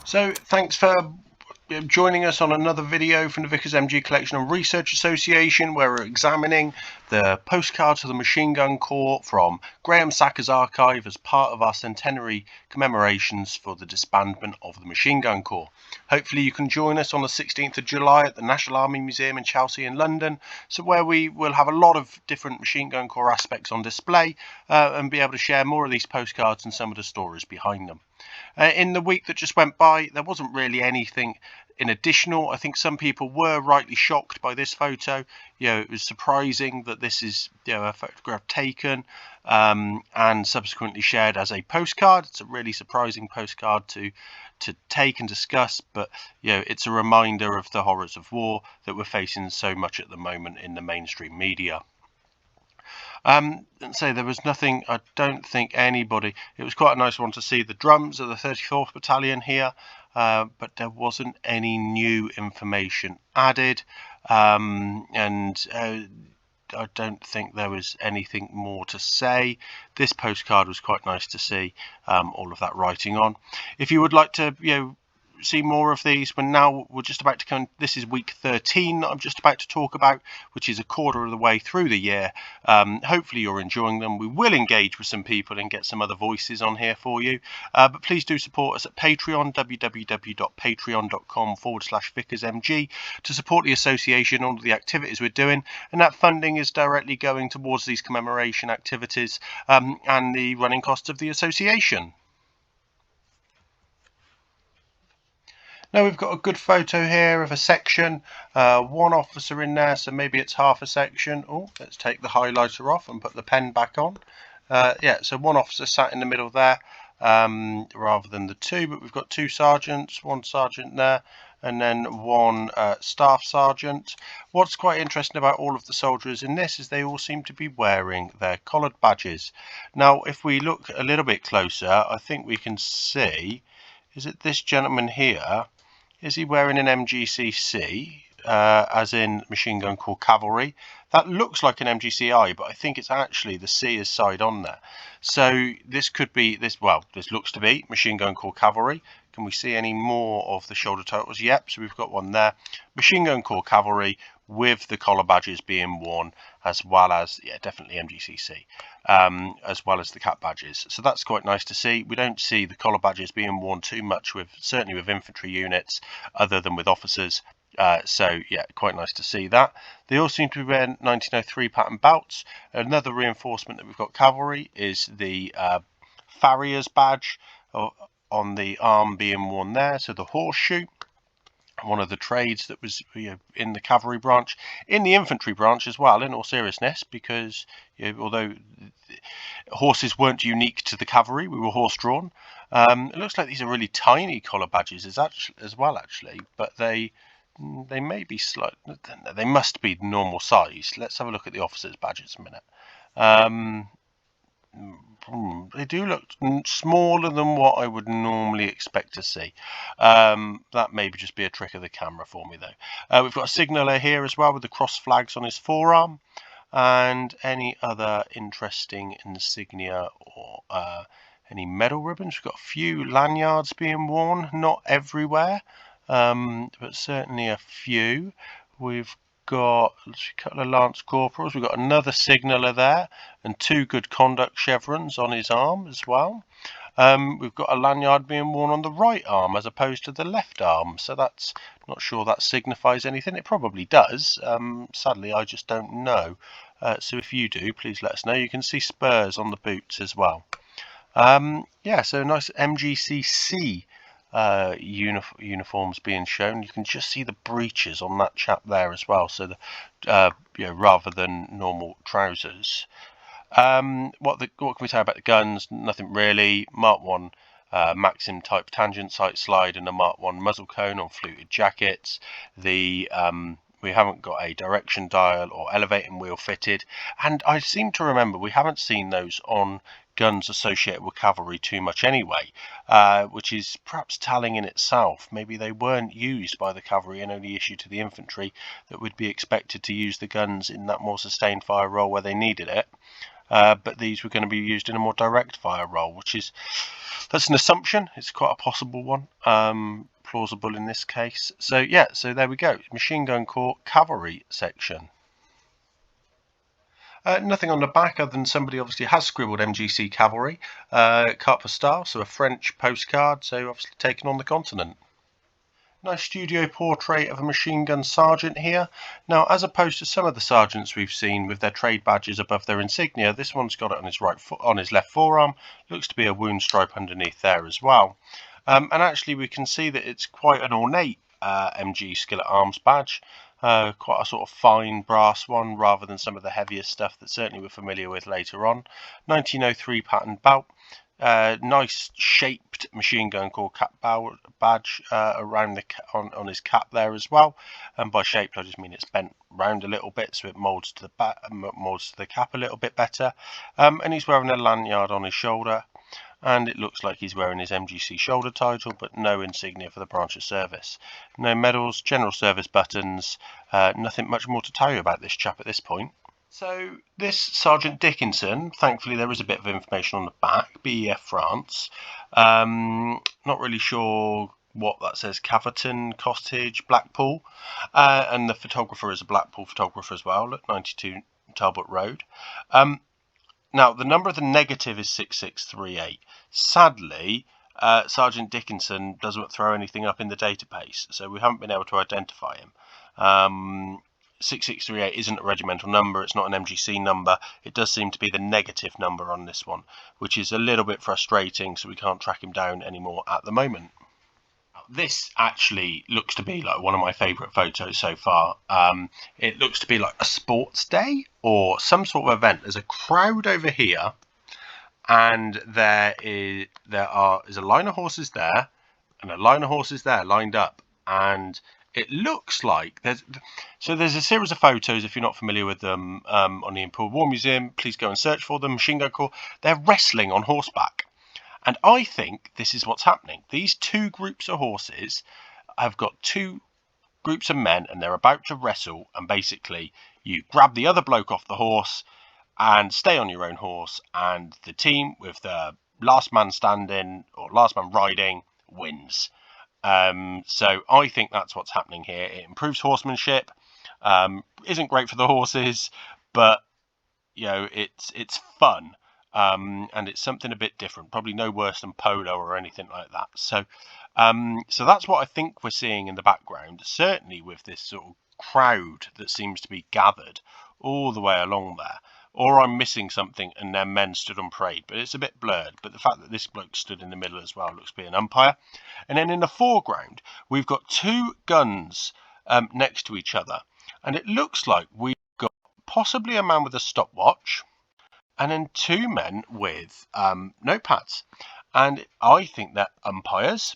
So thanks for joining us on another video from the Vickers MG Collection and Research Association, where we're examining the postcards of the Machine Gun Corps from Graham Sacker's archive as part of our centenary commemorations for the disbandment of the Machine Gun Corps. Hopefully you can join us on the 16th of July at the National Army Museum in Chelsea in London, so where we will have a lot of different Machine Gun Corps aspects on display and be able to share more of these postcards and some of the stories behind them. In the week that just went by, there wasn't really anything in additional. I think some people were rightly shocked by this photo. It was surprising that this is a photograph taken and subsequently shared as a postcard. It's a really surprising postcard to take and discuss, but it's a reminder of the horrors of war that we're facing so much at the moment in the mainstream media. And so there was nothing, I don't think anybody, it was quite a nice one to see the drums of the 34th Battalion here, but there wasn't any new information added, and I don't think there was anything more to say. This postcard was quite nice to see all of that writing on. If you would like to see more of these, we're just about to come. This is week 13 that I'm just about to talk about, which is a quarter of the way through the year. Hopefully you're enjoying them. We will engage with some people and get some other voices on here for you, but please do support us at Patreon, www.patreon.com/VickersMG, to support the association, all of the activities we're doing, and that funding is directly going towards these commemoration activities and the running costs of the association. Now we've got a good photo here of a section, one officer in there, so maybe it's half a section. Oh, let's take the highlighter off and put the pen back on. So one officer sat in the middle there rather than the two, but we've got two sergeants, one sergeant there, and then one staff sergeant. What's quite interesting about all of the soldiers in this is they all seem to be wearing their collared badges. Now if we look a little bit closer, I think we can see, is it this gentleman here? Is he wearing an MGCC, as in Machine Gun Corps Cavalry? That looks like an MGCI, but I think it's actually the C is side on there. So this could be, this looks to be Machine Gun Corps Cavalry. Can we see any more of the shoulder totals? Yep, so we've got one there. Machine Gun Corps Cavalry with the collar badges being worn, as well as, definitely MGCC, as well as the cap badges. So that's quite nice to see. We don't see the collar badges being worn too much certainly with infantry units, other than with officers. So quite nice to see that. They all seem to be wearing 1903 pattern belts. Another reinforcement that we've got cavalry is the farrier's badge on the arm being worn there, so the horseshoe, one of the trades that was in the cavalry branch, in the infantry branch as well, in all seriousness, because although horses weren't unique to the cavalry, we were horse drawn. It looks like these are really tiny collar badges as well actually, but they may be they must be normal size. Let's have a look at the officers' badges a minute. They do look smaller than what I would normally expect to see. That may just be a trick of the camera for me though. We've got a signaller here as well with the cross flags on his forearm, and any other interesting insignia or any medal ribbons. We've got a few lanyards being worn, not everywhere, but certainly a few. We've got a couple of lance corporals. We've got another signaller there, and two good conduct chevrons on his arm as well. We've got a lanyard being worn on the right arm as opposed to the left arm, so that's not sure that signifies anything. It probably does. Sadly, I just don't know. So if you do, please let us know. You can see spurs on the boots as well. So nice MGCC uniforms being shown. You can just see the breeches on that chap there as well, so rather than normal trousers. What can we say about the guns? Nothing really. Mark 1 Maxim type tangent sight slide and a Mark 1 muzzle cone on fluted jackets. We haven't got a direction dial or elevating wheel fitted, and I seem to remember we haven't seen those on guns associated with cavalry too much anyway, which is perhaps telling in itself. Maybe they weren't used by the cavalry and only issued to the infantry that would be expected to use the guns in that more sustained fire role where they needed it. but these were going to be used in a more direct fire role, that's an assumption. It's quite a possible one, plausible in this case. So yeah, so there we go, Machine Gun Corps cavalry section. Nothing on the back other than somebody obviously has scribbled MGC cavalry, carte postale, so a French postcard, so obviously taken on the continent. Nice studio portrait of a machine gun sergeant here. Now, as opposed to some of the sergeants we've seen with their trade badges above their insignia, this one's got it on his right foot, on his left forearm. Looks to be a wound stripe underneath there as well. And actually, we can see that it's quite an ornate MG Skillet Arms badge. Quite a sort of fine brass one rather than some of the heavier stuff that certainly we're familiar with later on. 1903 pattern belt. Nice shaped Machine Gun Corps cap badge around on his cap there as well. And by shaped, I just mean it's bent round a little bit, so it molds to the cap a little bit better. And he's wearing a lanyard on his shoulder, and it looks like he's wearing his MGC shoulder title, but no insignia for the branch of service. No medals, general service buttons. Nothing much more to tell you about this chap at this point. So this Sergeant Dickinson, thankfully there is a bit of information on the back, BEF France. Not really sure what that says, Caverton, Cottage, Blackpool. And the photographer is a Blackpool photographer as well, at 92 Talbot Road. Now, the number of the negative is 6638. Sadly, Sergeant Dickinson doesn't throw anything up in the database, so we haven't been able to identify him. 6638 isn't a regimental number, it's not an MGC number. It does seem to be the negative number on this one, which is a little bit frustrating, so we can't track him down anymore at the moment. This actually looks to be like one of my favourite photos so far. It looks to be like a sports day or some sort of event. There's a crowd over here, and there is a line of horses there, and a line of horses there lined up, and it looks like there's a series of photos, if you're not familiar with them, on the Imperial War Museum. Please go and search for them. Machine Gun Corps. They're wrestling on horseback. And I think this is what's happening. These two groups of horses have got two groups of men, and they're about to wrestle. And basically, you grab the other bloke off the horse and stay on your own horse. And the team with the last man standing or last man riding wins. So I think that's what's happening here. It improves horsemanship. Isn't great for the horses, but you know, it's fun. And it's something a bit different, probably no worse than polo or anything like that. So that's what I think we're seeing in the background, certainly with this sort of crowd that seems to be gathered all the way along there. Or I'm missing something and their men stood on parade, but it's a bit blurred. But the fact that this bloke stood in the middle as well looks to be an umpire. And then in the foreground, we've got two guns next to each other. And it looks like we've got possibly a man with a stopwatch, and then two men with notepads. And I think they're umpires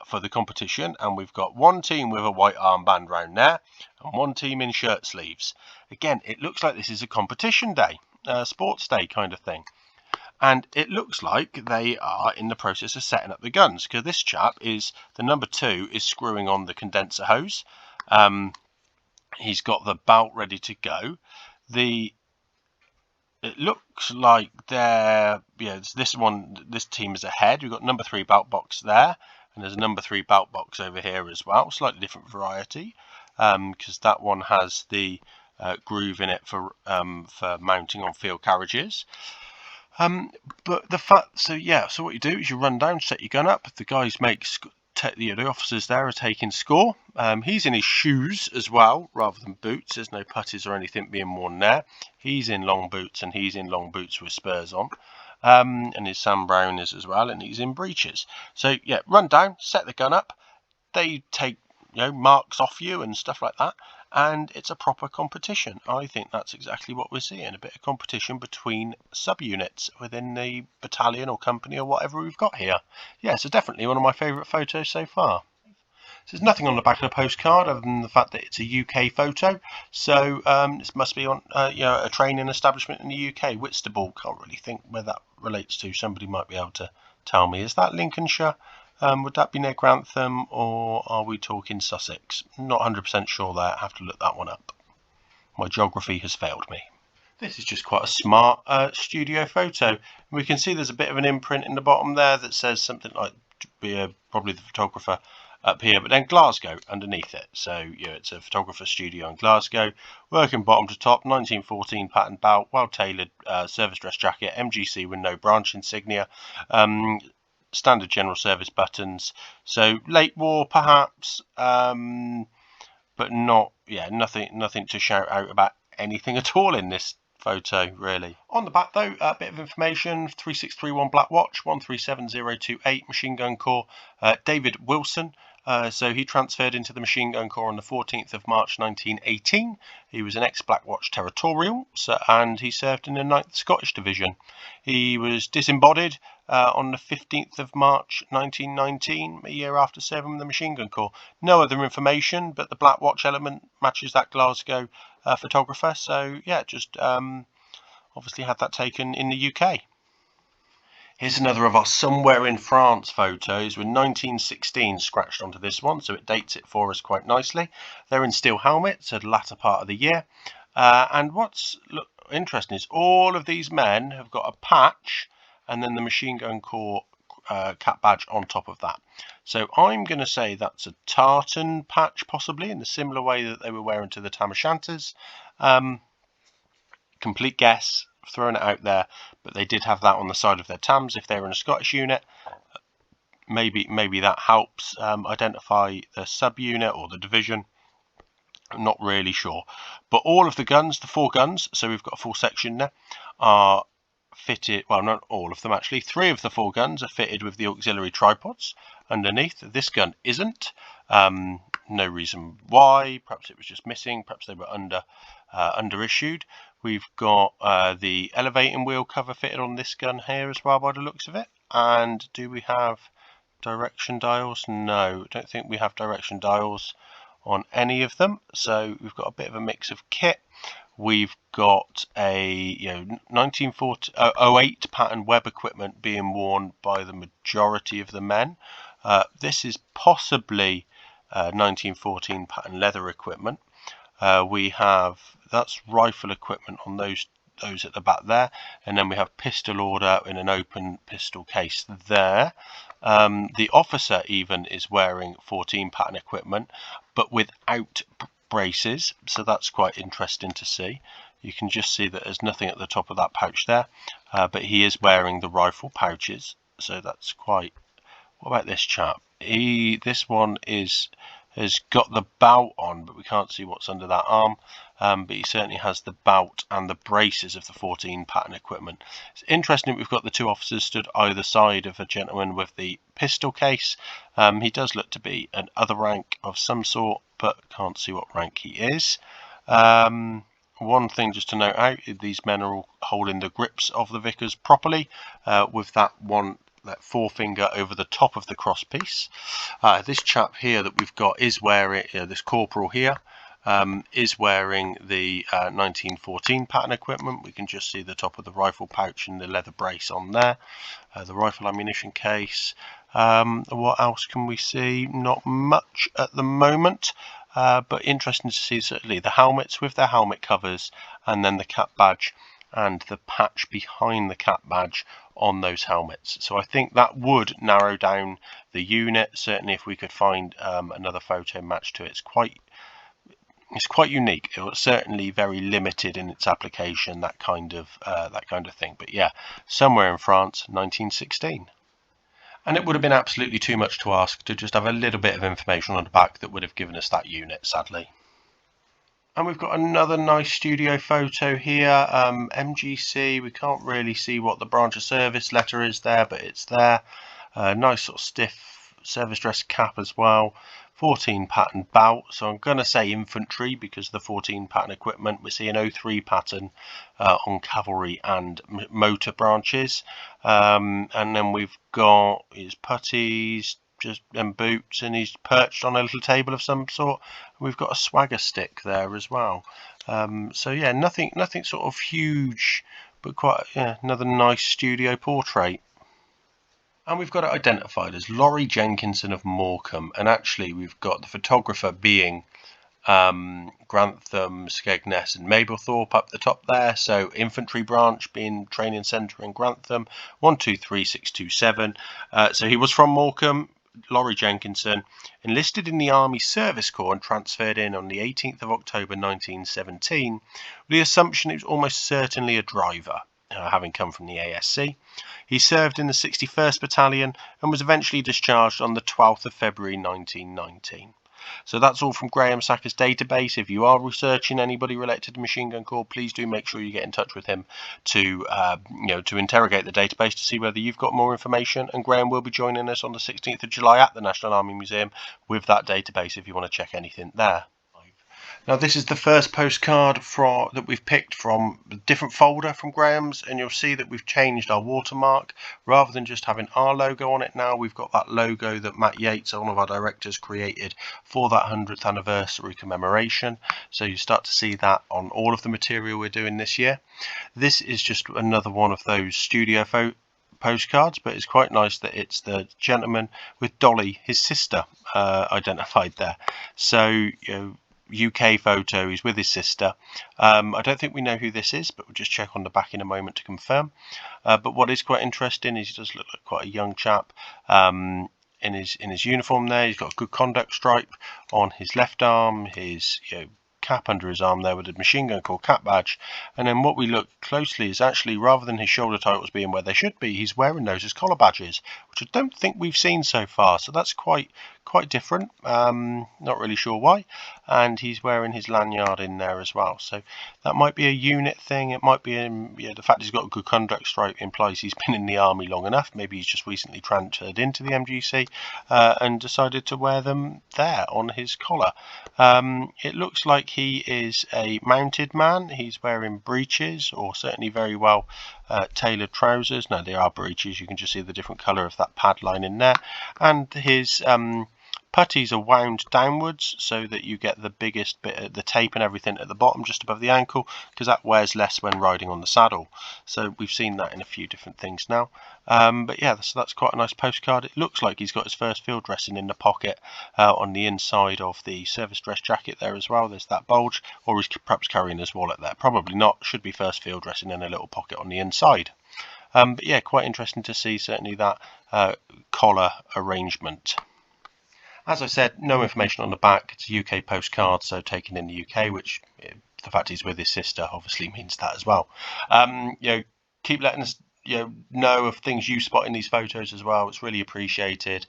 for the competition. And we've got one team with a white armband round there and one team in shirt sleeves. Again, it looks like this is a competition day, a sports day kind of thing. And it looks like they are in the process of setting up the guns, because this chap is, the number 2 is screwing on the condenser hose. He's got the belt ready to go. It looks like this team is ahead. We've got number 3 belt box there, and there's a number 3 belt box over here as well. Slightly different variety, because that one has the groove in it for mounting on field carriages. But so what you do is you run down, set your gun up. The guys the officers there are taking score. He's in his shoes as well, rather than boots. There's no puttees or anything being worn there. He's in long boots, and he's in long boots with spurs on. And his Sam Brown is as well, and he's in breeches. So yeah, run down, set the gun up. They take marks off you and stuff like that, and it's a proper competition. I think that's exactly what we're seeing, a bit of competition between subunits within the battalion or company or whatever we've got here. Yeah, so definitely one of my favourite photos so far. So there's nothing on the back of the postcard other than the fact that it's a UK photo. So this must be on a training establishment in the UK. Whitstable, can't really think where that relates to. Somebody might be able to tell me. Is that Lincolnshire? Would that be near Grantham, or are we talking Sussex? Not 100% sure there. I have to look that one up. My geography has failed me. This is just quite a smart studio photo. We can see there's a bit of an imprint in the bottom there that says something like probably the photographer up here, but then Glasgow underneath it. So yeah, it's a photographer studio in Glasgow. Working bottom to top, 1914 pattern belt, well tailored service dress jacket, MGC with no branch insignia. Standard general service buttons. So late war perhaps, but not, yeah, nothing to shout out about anything at all in this photo really. On the back though, a bit of information: 3631 Black Watch, 137028 Machine Gun Corps, David Wilson. So he transferred into the Machine Gun Corps on the 14th of March 1918. He was an ex-Black Watch Territorial, and he served in the 9th Scottish Division. He was disembodied on the 15th of March 1919, a year after serving in the Machine Gun Corps. No other information, but the Black Watch element matches that Glasgow photographer. So yeah, just obviously had that taken in the UK. Here's another of our Somewhere in France photos with 1916 scratched onto this one, so it dates it for us quite nicely. They're in steel helmets at the latter part of the year. And what's interesting is all of these men have got a patch and then the Machine Gun Corps cap badge on top of that. So I'm going to say that's a tartan patch, possibly in the similar way that they were wearing to the Tam O'Shanters. Complete guess, throwing it out there, but they did have that on the side of their Tams if they were in a Scottish unit. Maybe that helps identify the subunit or the division. I'm not really sure, but all of the guns, the 4 guns, so we've got a full section there, are fitted. Well, not all of them actually. 3 of the 4 guns are fitted with the auxiliary tripods underneath. This gun isn't. No reason why. Perhaps it was just missing. Perhaps they were under issued. We've got the elevating wheel cover fitted on this gun here as well, by the looks of it. And do we have direction dials? No, I don't think we have direction dials on any of them. So we've got a bit of a mix of kit. We've got a 1908 pattern web equipment being worn by the majority of the men. This is possibly 1914 pattern leather equipment. We have, that's rifle equipment on those at the back there, and then we have pistol order in an open pistol case there. The officer even is wearing 14 pattern equipment, but without braces, so that's quite interesting to see. You can just see that there's nothing at the top of that pouch there, but he is wearing the rifle pouches, so that's quite. What about this chap? This one has got the belt on, but we can't see what's under that arm. But he certainly has the belt and the braces of the 14 pattern equipment. It's interesting that we've got the 2 officers stood either side of a gentleman with the pistol case. He does look to be an other rank of some sort, but can't see what rank he is. One thing just to note out, these men are all holding the grips of the Vickers properly, with that forefinger over the top of the cross piece. This chap here that we've got is wearing, this corporal here, is wearing the 1914 pattern equipment. We can just see the top of the rifle pouch and the leather brace on there. The rifle ammunition case. What else can we see? Not much at the moment. But interesting to see certainly the helmets with their helmet covers, and then the cap badge and the patch behind the cap badge on those helmets. So I think that would narrow down the unit. Certainly if we could find another photo matched to it. It's quite unique. It was certainly very limited in its application, that kind of thing. But yeah, Somewhere in France, 1916. And it would have been absolutely too much to ask to just have a little bit of information on the back that would have given us that unit, sadly. And we've got another nice studio photo here. MGC, we can't really see what the branch of service letter is there, but it's there. Nice sort of stiff service dress cap as well. 14 pattern belt, so I'm going to say infantry because of the 14 pattern equipment. We're seeing 03 pattern on cavalry and motor branches, and then we've got his puttees and boots, and he's perched on a little table of some sort. We've got a swagger stick there as well. So yeah, nothing sort of huge, but quite another nice studio portrait. And we've got it identified as Laurie Jenkinson of Morecambe, and actually we've got the photographer being Grantham, Skegness and Mablethorpe up the top there. So infantry branch being training centre in Grantham, 123627. So he was from Morecambe. Laurie Jenkinson enlisted in the Army Service Corps and transferred in on the 18th of October 1917 with the assumption he was almost certainly a driver, having come from the ASC. He served in the 61st Battalion and was eventually discharged on the 12th of February 1919. So that's all from Graham Sacker's database. If you are researching anybody related to the Machine Gun Corps, please do make sure you get in touch with him to interrogate the database to see whether you've got more information. And Graham will be joining us on the 16th of July at the National Army Museum with that database if you want to check anything there. Now this is the first postcard that we've picked from a different folder from Graham's, and you'll see that we've changed our watermark. Rather than just having our logo on it now, we've got that logo that Matt Yates, one of our directors, created for that 100th anniversary commemoration. So you start to see that on all of the material we're doing this year. This is just another one of those studio postcards, but it's quite nice that it's the gentleman with Dolly, his sister, identified there. So UK photo, he's with his sister. I don't think we know who this is, but we'll just check on the back in a moment to confirm. But what is quite interesting is he does look like quite a young chap in his uniform there. He's got a good conduct stripe on his left arm, his cap under his arm there with a Machine Gun Corps cap badge. And then what we look closely is actually, rather than his shoulder titles being where they should be, he's wearing those as collar badges, which I don't think we've seen so far. So that's quite different. Not really sure why. And he's wearing his lanyard in there as well. So that might be a unit thing. It might be the fact he's got a good conduct stripe implies he's been in the army long enough. Maybe he's just recently transferred into the MGC and decided to wear them there on his collar. It looks like he is a mounted man. He's wearing breeches, or certainly very well tailored trousers. No, they are breeches. You can just see the different colour of that pad line in there. And his puttees are wound downwards so that you get the biggest bit of the tape and everything at the bottom just above the ankle, because that wears less when riding on the saddle. So we've seen that in a few different things now. But yeah, so that's quite a nice postcard. It looks like he's got his first field dressing in the pocket on the inside of the service dress jacket there as well. There's that bulge, or he's perhaps carrying his wallet there. Probably not. Should be first field dressing in a little pocket on the inside. But yeah, quite interesting to see certainly that collar arrangement. As I said, no information on the back. It's a UK postcard, so taken in the UK, which the fact he's with his sister obviously means that as well. Keep letting us know of things you spot in these photos as well. It's really appreciated.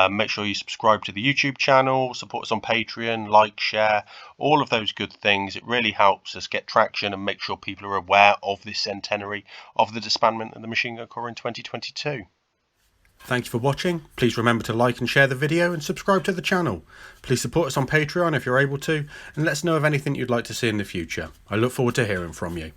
Make sure you subscribe to the YouTube channel, support us on Patreon, like, share, all of those good things. It really helps us get traction and make sure people are aware of this centenary of the disbandment of the Machine Gun Corps in 2022. Thank you for watching. Please remember to like and share the video and subscribe to the channel. Please support us on Patreon if you're able to, and let us know of anything you'd like to see in the future. I look forward to hearing from you.